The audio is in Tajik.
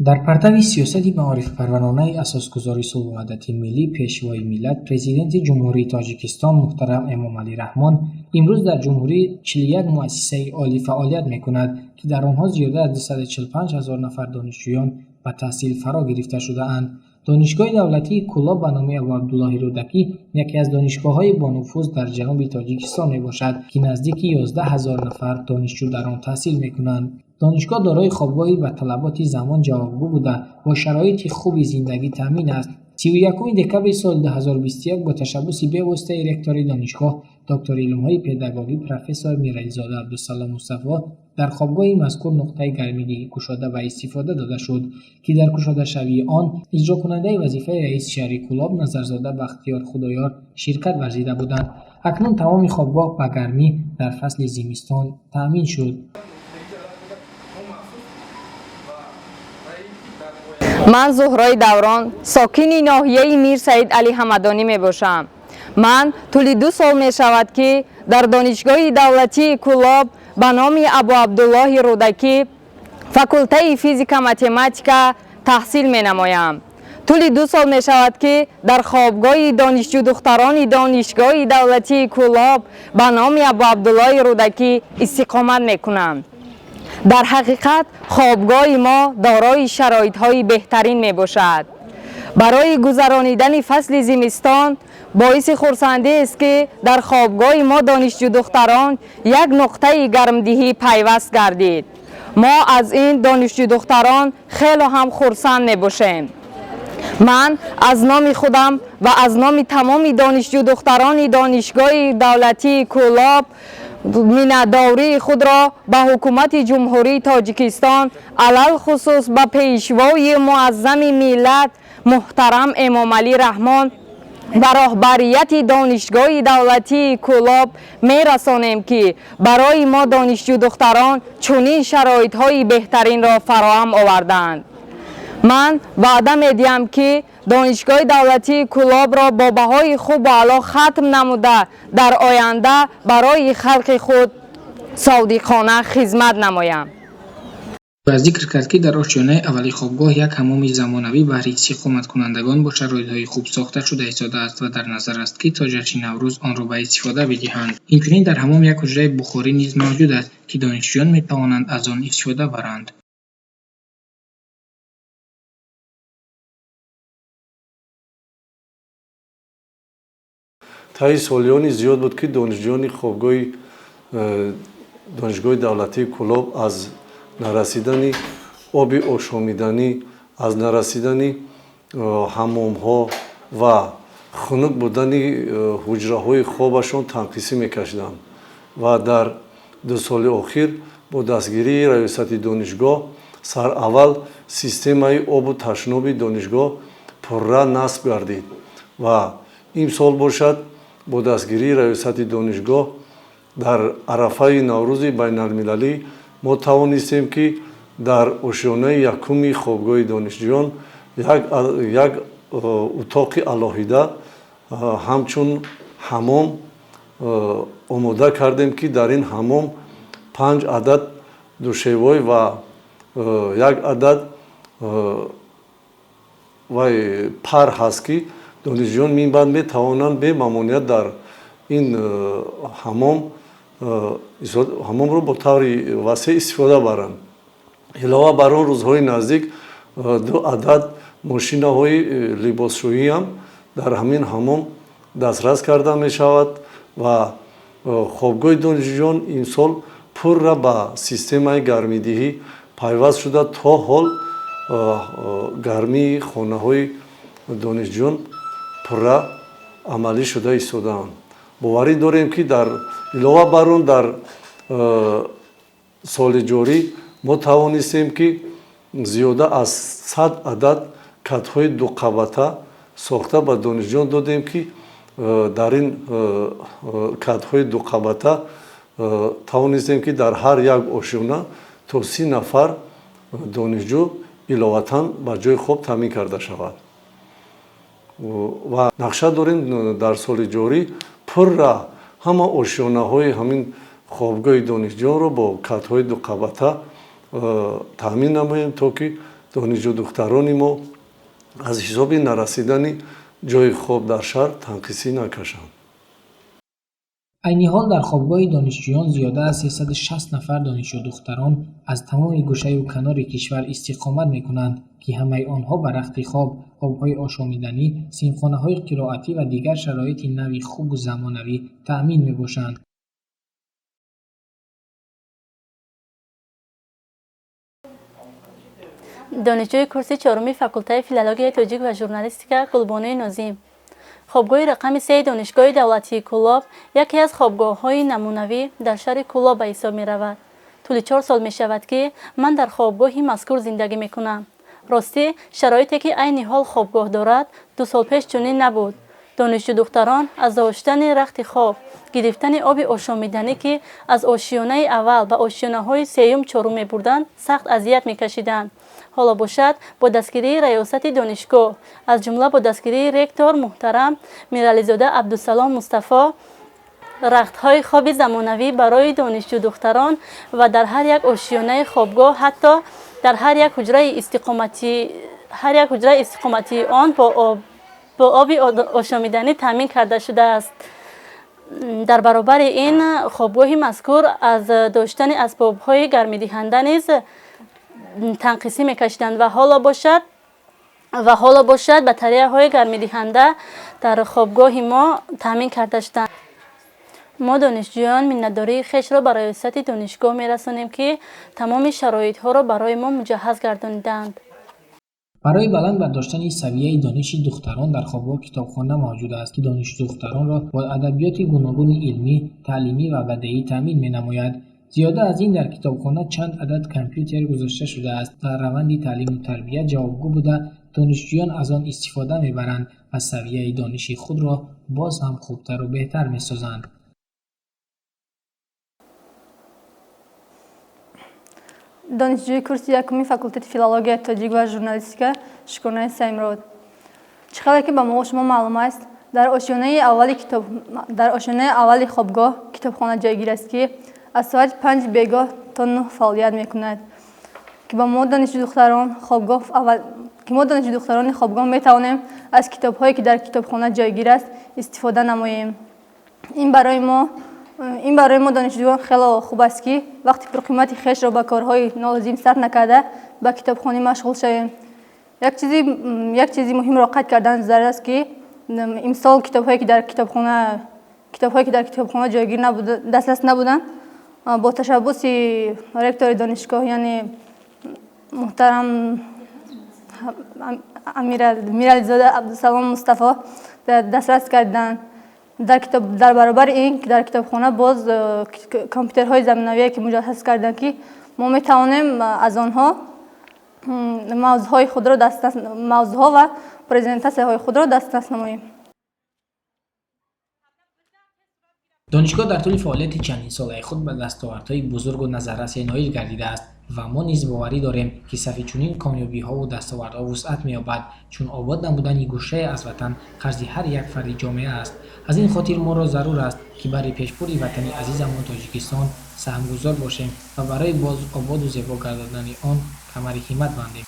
дар партави сиёсати маорифпарваронаи асосгузори сулҳваҳдати миллӣ пешвои миллат президенти ҷумҳурии Тоҷикистон муҳтарам Эмомалӣ Раҳмон имрӯз дар ҷумҳурӣ 41 муассисаи олӣ фаъолият мекунад, ки дар онҳо зиёда аз 245 000 нафар донишҷӯён ба таҳсил фаро гирифта шудаанд. донишгоҳи давлатии Кӯлоб ба номи Абу Абдуллоҳи Рӯдакӣ яке аз донишгоҳҳои бонуфуз дар ҷануби Тоҷикистон мебошад, ки наздики 11 000 нафар донишҷӯ дар он таҳсил мекунанд. донишгоҳ дорои хобгоҳи ба талаботи замон ҷавобгӯ буда бо шароити хуби зиндагӣ таъмин аст. 31 декабри соли 2021 бо ташаббуси бевоситаи ректори донишгоҳ доктори илмҳои педагогӣ профессор Мирализода Абдусалом Мусаффо дар хобгоҳи мазкур нуқтаи гармидиҳӣ кушода ба истифода дода шуд, ки дар кушодашавии он иҷрокунандаи вазифаи раиси шаҳри Кӯлоб Назарзода Бахтиёр Худоёр ширкат варзида буданд. акнун тамоми хобгоҳ ба гармӣ дар фасли зимистон таъмин шуд. ман Зуҳрои Даврон сокини ноҳияи Мир Саид Али Ҳамадонӣ мебошам. ман тӯли 2 сол мешавад, ки дар донишгоҳи давлатии Кӯлоб ба номи Абу Абдуллоҳи Рӯдакӣ факултаи физика математика таҳсил менамоям. тӯли 2 сол мешавад, ки дар хобгоҳи донишҷӯ духтарони донишгоҳи давлатии Кӯлоб ба номи Абу Абдуллоҳи Рӯдакӣ истиқомат мекунам. дар ҳақиқат хобгоҳи мо дорои шароитҳои беҳтарин мебошад. барои гузаронидани фасли зимистон боиси хурсандиест, ки дар хобгоҳи мо донишҷӯ духтарон як нуқтаи гармдиҳӣ пайваст гардид. мо аз ин донишҷӯ духтарон хело ҳам хурсанд мебошем. ман аз номи худам ва аз номи тамоми донишҷӯ духтарони донишгоҳи давлатии Кӯлоб миннатдории худро ба ҳукумати ҷумҳурии Тоҷикистон, алал хусус ба пешвои муаззами миллат муҳтарам Эмомалӣ Раҳмон ва роҳбарияти донишгоҳи давлатии Кӯлоб мерасонем, ки барои мо донишҷӯ духтарон чунин шароитҳои беҳтаринро фароҳам оварданд. ман ваъда медиҳам, ки донишгоҳи давлатии Кӯлобро бо баҳои хубу аъло хатм намуда дар оянда барои халқи худ содиқона хизмат намоям. ва зикр кард, ки дар ошёнаи аввали хобгоҳ як ҳамоми замонавӣ баҳри истиқоматкунандагон бо шароитҳои хуб сохта шуда истодааст ва дар назар аст, ки то ҷашни Наврӯз онро ба истифода бидиҳанд. инчунин дар ҳамом як ҳуҷраи бухорӣ низ мавҷуд аст, ки донишҷӯён метавонанд аз он истифода баранд. таи солиёни зиёд буд, ки донишҷӯёни донишгоҳи давлатии Кӯлоб аз нарасидани оби ошомиданӣ, аз нарасидани ҳамомҳо ва хунук будани ҳуҷраҳои хобашон танқисӣ мекашиданд. ва дар 2 соли охир бо дастгирии раёсати донишгоҳ сараввал системаи обу ташноби донишгоҳ пурра насб гардид ва имсол бошад бо дастгирии раёсати донишгоҳ дар арафаи Наврӯзи байналмилалӣ мо тавонистем, ки дар ошёнаи якуми хобгоҳи донишҷӯён як утоқи алоҳида ҳамчун ҳамом омода кардем, ки дар ин ҳамом 5 адад душевой ва як адад пар ҳаст, ки донишҷӯён минбаъд метавонанд бе мамонеат дар ин ҳамомро бо таври васеъ истифода баранд. илова бар он рӯзҳои наздик 2 адад мошинаҳои либосшӯӣ ҳам дар ҳамин ҳамом дастрас карда мешавад ва хобгоҳи донишҷӯён имсол пурра ба системаи гармидиҳӣ пайваст шуда то ҳол гармии хонаҳои донишҷӯён пурра амалӣ шуда истодаанд. боварӣ дорем, ки дар илова бар он дар соли ҷорӣ мо тавонистем, ки зиёда аз 100 адад катҳои дуқабата сохта ба донишҷӯён додем, ки дар ин катҳои дуқабата тавонистем, ки дар ҳар як ошёна то 30 нафар донишҷӯ иловатан ба ҷои хоб таъмин карда шавад. ва нақша дорем дар соли ҷорӣ пурра ҳама ошёнаҳои ҳамин хобгоҳи донишҷӯёнро бо катҳои дуқабата таъмин намоем, то ки донишҷӯ духтарони мо аз ҳисоби нарасидани ҷойи хоб дар шаҳр танқисӣ накашанд. айни ҳол дар хобгоҳи донишҷӯён зиёда аз 360 нафар донишҷӯ духтарон аз тамоми гӯшаю канори кишвар истиқомат мекунанд, ки ҳамаи онҳо ба рахти хоб, обҳои ошомиданӣ, синфхонаҳои қироатӣ ва дигар шароити нави хубу замонавӣ таъмин мебошанд. донишҷӯи курси чоруми факултаи филологияи тоҷик ва журналистика Гулбонуи Нозим. хобгоҳи рақами 3 донишгоҳи давлатии Кӯлоб яке аз хобгоҳҳои намунавӣ дар шаҳри Кӯлоб ба ҳисоб меравад. тӯли 4 сол мешавад, ки ман дар хобгоҳи мазкур зиндагӣ мекунам. ростӣ шароите, ки айни ҳол хобгоҳ дорад, 2 сол пеш чунин набуд. донишҷӯ духтарон аз доштани рахти хоб, гирифтани оби ошомиданӣ, ки аз ошиёнаи аввал ба ошиёнаҳои сеюм чорум мебурданд, сахт азият мекашиданд. ҳоло бошад бо дастгирии раёсати донишгоҳ, аз ҷумла бо дастгирии ректор муҳтарам Мирализода Абдусалом Мустафо, рахтҳои хоби замонавӣ барои донишҷӯ духтарон ва дар ҳар як ошиёнаи хобгоҳ, ҳатто дар ҳар як ҳуҷраи истиқоматии он бо оби ошомиданӣ таъмин карда шудааст. дар баробари ин хобгоҳи мазкур аз доштани асбобҳои гармидиҳанда низ танқисӣ мекашиданд ва ҳоло бошад батареяҳои гармидиҳанда дар хобгоҳи мо таъмин карда шуданд. мо донишҷӯён миннатдории хешро ба раёсати донишгоҳ мерасонем, ки тамоми шароитҳоро барои мо муҷаҳҳаз гардониданд. барои баланд бардоштани савияи дониши духтарон дар хобгоҳ китобхона мавҷуд аст, ки дониши духтаронро бо адабиёти гуногуни илмӣ, таълимӣ ва бадеӣ таъмин менамояд. зиёда аз ин дар китобхона чанд адад компютер гузошта шудааст. Дар раванди таълиму тарбият ҷавобгӯ буда, донишҷӯён аз он истифода мебаранд ва савияи дониши худро боз ҳам хубтару беҳтар месозанд. донишҷӯи курси якуми факултати филологияи тоҷик ва журналистика Шукурнаи Саимрод. чӣ қадр ки ба мо шумо маълум аст, дар ошёнаи аввали хобгоҳ китобхона ҷойгир аст, ки аз соати 5 бегоҳ то 9 фаъолият мекунад, ки мо донишҷӯ духтарони хобгоҳ метавонем аз китобҳое, ки дар китобхона ҷойгир аст, истифода намоем. ин барои мо донишҷӯён хело хуб аст, ки вақти пурқимати хешро ба корҳои нолозим сарф накарда ба китобхонӣ машғул шавем. як чизи муҳимро қайд кардан зарур аст, ки имсол китобҳое, ки дар китобхона ҷойгир дастрас набуданд, бо ташаббуси ректори донишгоҳ, яъне муҳтарам Мирализода Абдусалом Мустафо дастрас карданд. дар баробари ин, ки дар китобхона боз компютерҳои заминавие, ки муҷаҳҳаз карданд, ки мо метавонем аз онҳо мавзӯъҳо ва презентасияҳои худро дастрас намоем. донишгоҳ дар тӯли фаъолияти чандин солаи худ ба дастовардҳои бузургу назаррасе ноил гардидааст ва мо низ боварӣ дорем, ки сафи чунин комёбиҳову дастовардҳо вусъат меёбад, чун обод намудани гӯшае аз ватан қарзи ҳар як фарди ҷомеа аст. аз ин хотир моро зарур аст, ки бари пешбури ватани азизамон Тоҷикистон саҳмгузор бошем ва барои боз ободу зебо гардондани он камари ҳиммат бандем.